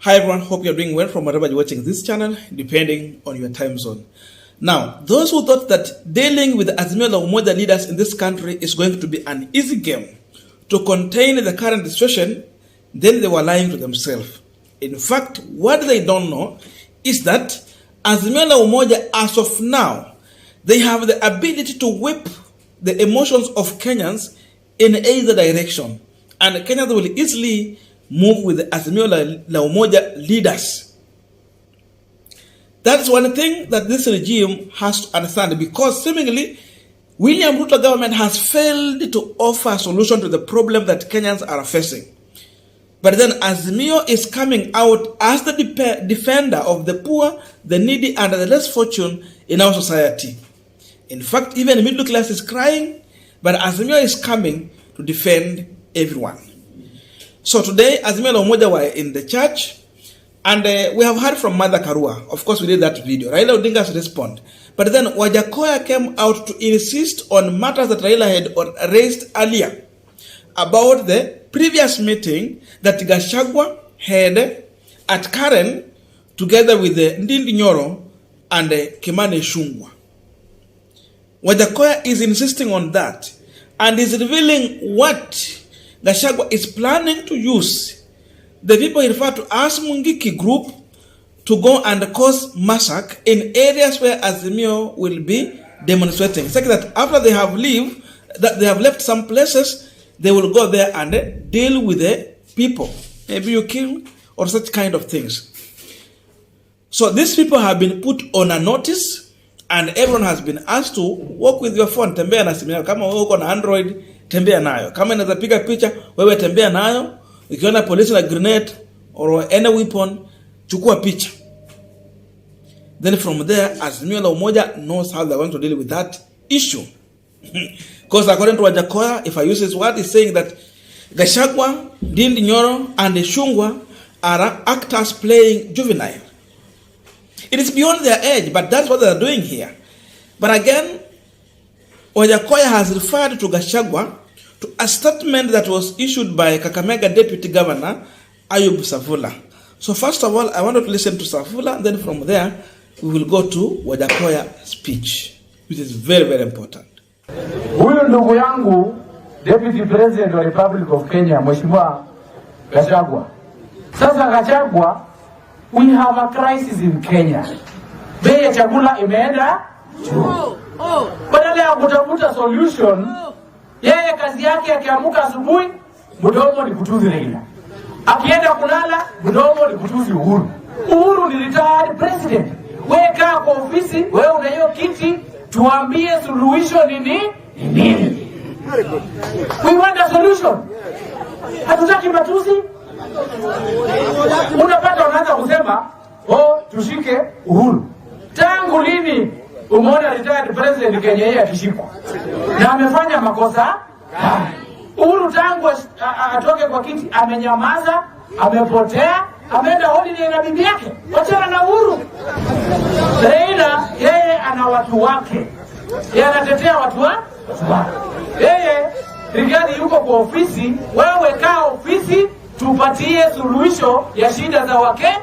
Hi everyone, hope you're doing well from wherever you're watching this channel, depending on your time zone. Now, those who thought that dealing with the Azimio la Umoja leaders in this country is going to be an easy game to contain the current situation, then they were lying to themselves. In fact, what they don't know is that Azimio la Umoja, as of now, they have the ability to whip the emotions of Kenyans in either direction. And Kenyans will easily move with the Azimio la Umoja leaders. That's one thing that this regime has to understand, because seemingly William Ruto government has failed to offer a solution to the problem that Kenyans are facing. But then Azimio is coming out as the defender of the poor, the needy, and the less fortunate in our society. In fact, even the middle class is crying, but Azimio is coming to defend everyone. So today, Azimio la Umoja were in the church, and we have heard from Mother Karua. Of course, we did that video. Raila Odinga's respond. But then Wajackoyah came out to insist on matters that Raila had raised earlier about the previous meeting that Gachagua had at Karen together with Ndindi Nyoro and Kimani Ichung'wah. Wajackoyah is insisting on that and is revealing what Gachagua is planning to use the people he referred to as Mungiki group to go and cause massacre in areas where Azimio will be demonstrating. It's like that after they have left some places, they will go there and deal with the people. Maybe you kill or such kind of things. So these people have been put on a notice, and everyone has been asked to walk with your phone. Tembea na simu yako. Kama uko na Android, tembea nayo. Kama unaweza piga picha, wewe tembea nayo. Ukiona polisi na grenade or any weapon, chukua picha. Then from there, Azimio la Umoja knows how they're going to deal with that issue. Because according to Wajackoyah, if I use his word, he's saying that Gachagua, Ndindi Nyoro, and Ichung'wah are actors playing juvenile. It is beyond their age, but that's what they're doing here. But again, Wajackoyah has referred to Gachagua to a statement that was issued by Kakamega Deputy Governor Ayub Savula. So first of all, I wanted to listen to Savula, and then from there, we will go to Wajackoyah's speech, which is very, very important. Huyu ndugu yangu Deputy President wa Republic of Kenya, Mheshimiwa Gachagua. Sasa Gachagua, we have a crisis in Kenya. Bei ya chakula imeenda juu. Badala ya kutafuta solution, yeye kazi yake akiamka asubuhi, mdomo ni kutuzi Raila. Akienda kulala, mdomo ni kutuzi Uhuru. Uhuru ni retired president. Wewe kaa kwa ofisi, wewe una hiyo kiti, tuambie solution ni nini? We want a solution. Hatutaki matusi. Unapata wanaanza kusema, tushike Uhuru. Tangu lini umeona retired president Kenya yeye akishikwa? Na amefanya makosa? Uhuru tangu atoke kwa kiti amenyamaza, amepotea, ameenda holiday na bibi yake. Wachana na Uhuru. Raila yeye ana watu wake. Yeye anatetea watu wake. Yeye Rigadi yuko kwa ofisi, wewe kaa ofisi, tupatie suluhisho ya shida za Wakenya.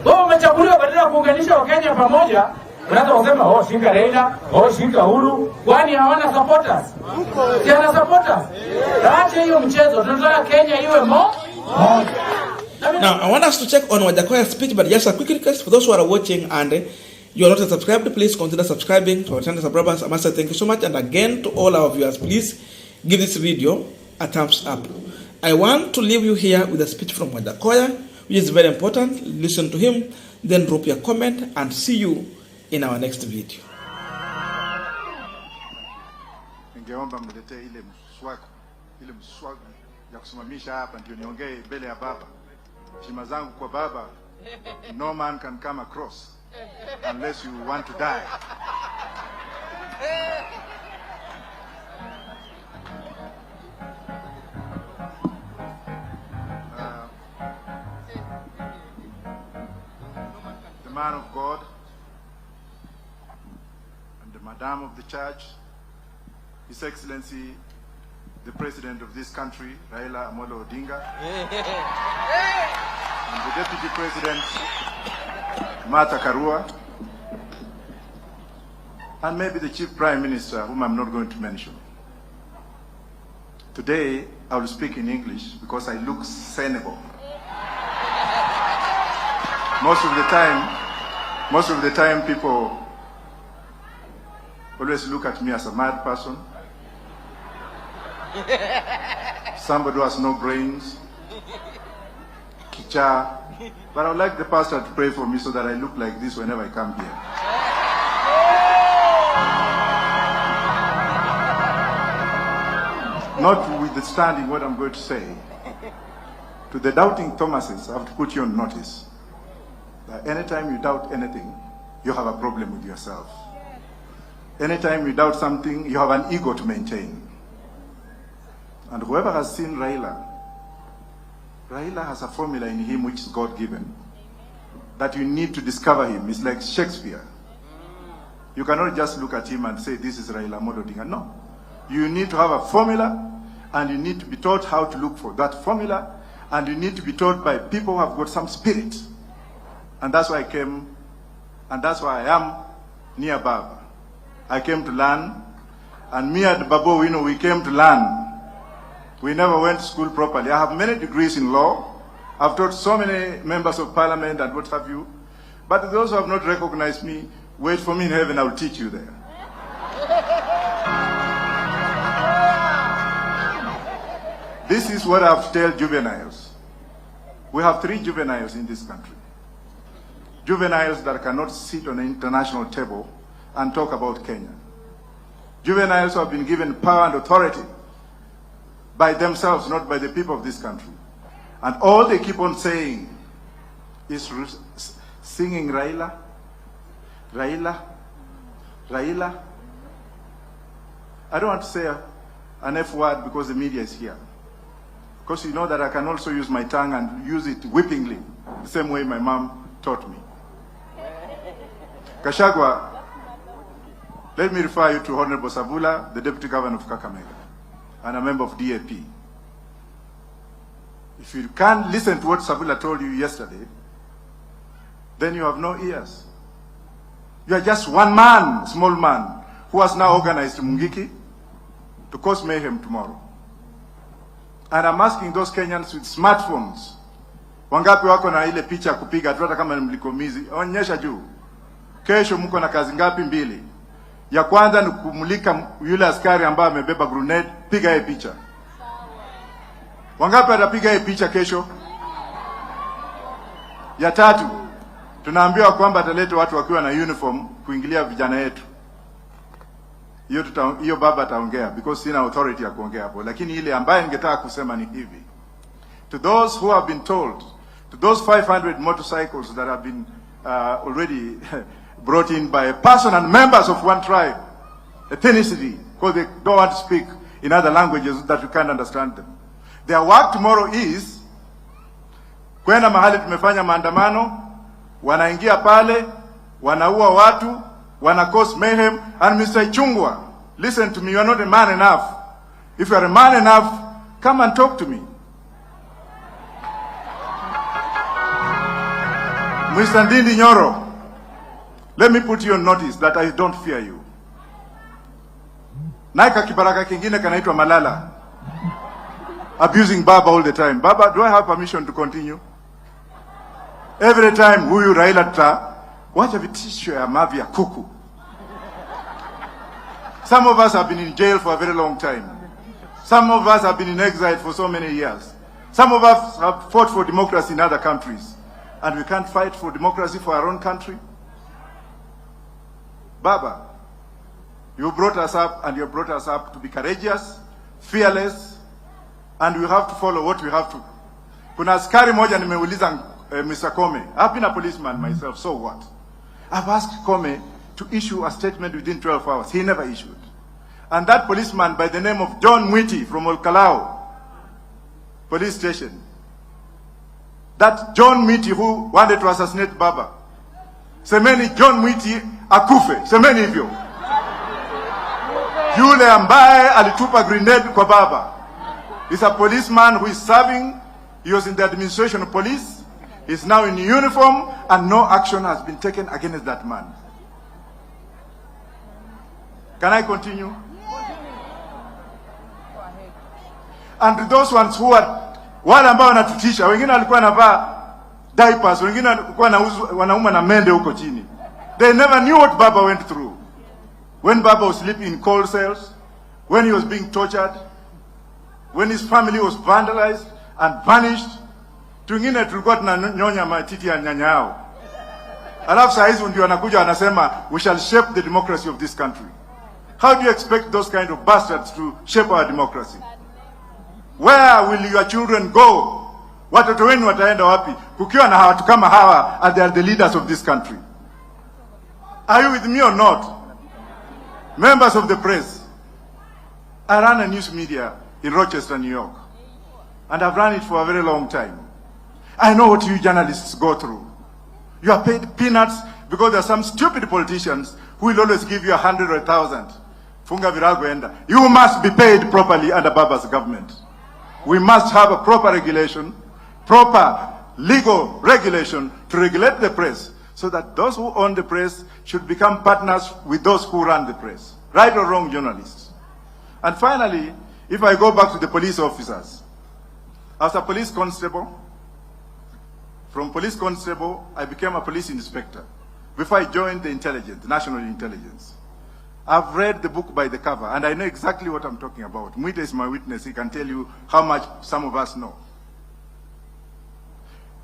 Wewe umechaguliwa badala ya kuunganisha Wakenya pamoja, unaanza kusema shika Raila, shika Uhuru, kwani hawana supporters? Si ana supporters. Acha hiyo mchezo, tunataka Kenya iwe moja. Now, I want us to check on Wajackoyah's speech, but just a quick request for those who are watching and you are not subscribed, please consider subscribing to our channel subscribers. I must say thank you so much. And again, to all our viewers, please give this video a thumbs up. I want to leave you here with a speech from Wajackoyah, which is very important. Listen to him, then drop your comment, and see you in our next video. Ningeomba mletee ile mswaki ya kusimamisha hapa ndio niongee mbele ya baba. Heshima zangu kwa baba. No man can come across unless you want to die. The man of God and the Madam of the Church, His Excellency the President of this country, Raila Amolo Odinga. and the Deputy President, Martha Karua, and maybe the Chief Prime Minister, whom I'm not going to mention. Today, I will speak in English because I look sensible. Most of the time, people always look at me as a mad person, somebody who has no brains, kicha. But I would like the pastor to pray for me so that I look like this whenever I come here. Notwithstanding what I'm going to say, to the doubting Thomases, I have to put you on notice that anytime you doubt anything, you have a problem with yourself. Anytime you doubt something, you have an ego to maintain. And whoever has seen Raila has a formula in him which is God-given, that you need to discover him. It's like Shakespeare. You cannot just look at him and say, this is Raila Odinga. No. You need to have a formula, and you need to be taught how to look for that formula, and you need to be taught by people who have got some spirit. And that's why I came, and that's why I am near Baba. I came to learn, and me and Babu, we came to learn. We never went to school properly. I have many degrees in law. I've taught so many members of parliament and what have you. But those who have not recognized me, wait for me in heaven, I will teach you there. This is what I have to tell juveniles. We have 3 juveniles in this country. Juveniles that cannot sit on an international table and talk about Kenya. Juveniles who have been given power and authority by themselves, not by the people of this country. And all they keep on saying is singing Raila, Raila, Raila. I don't want to say an F word because the media is here. Because you know that I can also use my tongue and use it whippingly, the same way my mom taught me. Gachagua, let me refer you to Honorable Sabula, the Deputy Governor of Kakamega, and a member of DAP. If you can't listen to what Sabula told you yesterday, then you have no ears. You are just one man, small man, who has now organized Mungiki to cause mayhem tomorrow. And I'm asking those Kenyans with smartphones, wangapi wako na ile picha kupiga tu hata kama ni mlikomizi, onyesha juu. Kesho mko na kazi ngapi? 2. Ya kwanza ni kumulika yule askari ambaye amebeba grenade, piga yeye picha. Wangapi atapiga yeye picha kesho? Ya 3, tunaambiwa kwamba ataleta watu wakiwa na uniform kuingilia vijana yetu. Hiyo baba ataongea because sina authority ya kuongea hapo, lakini ile ambaye ningetaka kusema ni hivi. To those who have been told, to those 500 motorcycles that have been already brought in by a person and members of one tribe, ethnicity, because they don't want to speak in other languages that you can't understand them. Their work tomorrow is kwenda mahali tumefanya maandamano, wanaingia pale, wanaua watu, wana cause mayhem. And Mr. Chungwa, listen to me, you are not a man enough. If you are a man enough, come and talk to me. Mr. Ndindi Nyoro, let me put you on notice that I don't fear you. Naika kibaraka kingine kanaitwa Malala, abusing Baba all the time. Baba, do I have permission to continue? Every time huyu Raila tuta wacha vitisho ya mavi ya kuku. Some of us have been in jail for a very long time. Some of us have been in exile for so many years. Some of us have fought for democracy in other countries. And we can't fight for democracy for our own country? Baba, you brought us up, and you brought us up to be courageous, fearless, and we have to follow what we have to. Kuna askari moja nimeuliza Mr. Kome. I've been a policeman myself, so what? I've asked Kome to issue a statement within 12 hours. He never issued. And that policeman by the name of John Mwiti from Olkalao police station, that John Mwiti who wanted to assassinate Baba, semeni John Mwiti akufe, semeni hivyo. Yule ambaye alitupa grenade kwa Baba is a policeman who is serving. He was in the administration of police. He's now in uniform and no action has been taken against that man. Can I continue? And those ones who are wale ambao wanatutisha, wengine walikuwa wanavaa diapers, wengine walikuwa wanauma na mende huko chini. They never knew what Baba went through. When Baba was sleeping in cold cells, when he was being tortured, when his family was vandalized and vanished. Wengine tulikuwa tunanyonya matiti ya nyanya yao. Alafu saa hizi ndio wanakuja wanasema we shall shape the democracy of this country. How do you expect those kind of bastards to shape our democracy? Where will your children go? Watoto wenu wataenda wapi kukiwa na watu kama hawa and they are the leaders of this country? Are you with me or not? Members of the press, I run a news media in Rochester, New York, and I've run it for a very long time. I know what you journalists go through. You are paid peanuts because there are some stupid politicians who will always give you 100 or 1,000. Funga virago enda. You must be paid properly under Baba's government. We must have a proper regulation, proper legal regulation to regulate the press so that those who own the press should become partners with those who run the press. Right or wrong, journalists? And finally, if I go back to the police officers, as a police constable, from police constable, I became a police inspector before I joined the intelligence, national intelligence. I've read the book by the cover, and I know exactly what I'm talking about. Mwita is my witness. He can tell you how much some of us know.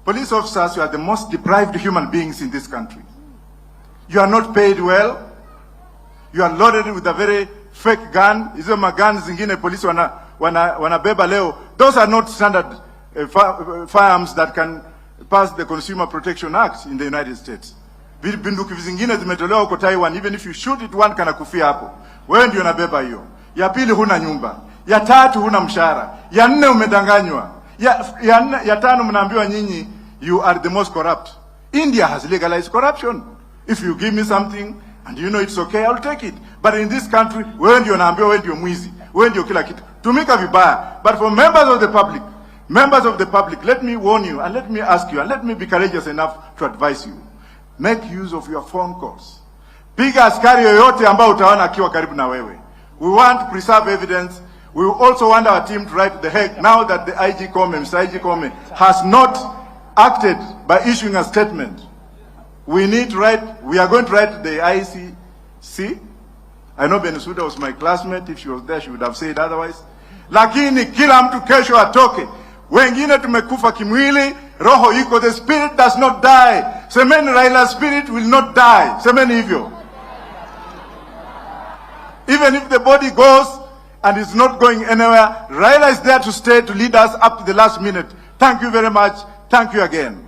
Police officers, you are the most deprived human beings in this country. You are not paid well. You are loaded with a very fake gun. Hizo magans zingine polisi wanabeba leo. Those are not standard firearms that can pass the Consumer Protection Act in the United States. Bunduki zingine zimetolewa huko Taiwan. Even if you shoot it, one kana kufia hapo. Wewe ndio unabeba hiyo. Ya pili huna nyumba. Ya tatu huna mshahara. Ya nne umedanganywa. Ya tano mnaambiwa nyinyi you are the most corrupt. India has legalized corruption. If you give me something and you know it's okay, I'll take it. But in this country, wewe ndio unaambiwa wewe ndio mwizi. Wewe ndio kila kitu. Tumika vibaya. But for members of the public, let me warn you and let me ask you and let me be courageous enough to advise you. Make use of your phone calls. Piga askari yoyote ambao utaona akiwa karibu na wewe. We want to preserve evidence. We also want our team to write the heck now that the IG Kome, Mr. IG Kome, has not acted by issuing a statement. We are going to write the ICC. I know Benusuda was my classmate. If she was there, she would have said otherwise. Lakini kila mtu kesho atoke. Wengine tumekufa kimwili, roho iko, the spirit does not die. Semeni Raila's spirit will not die. Semeni hivyo. Even if the body goes and is not going anywhere, Raila is there to stay, to lead us up to the last minute. Thank you very much. Thank you again.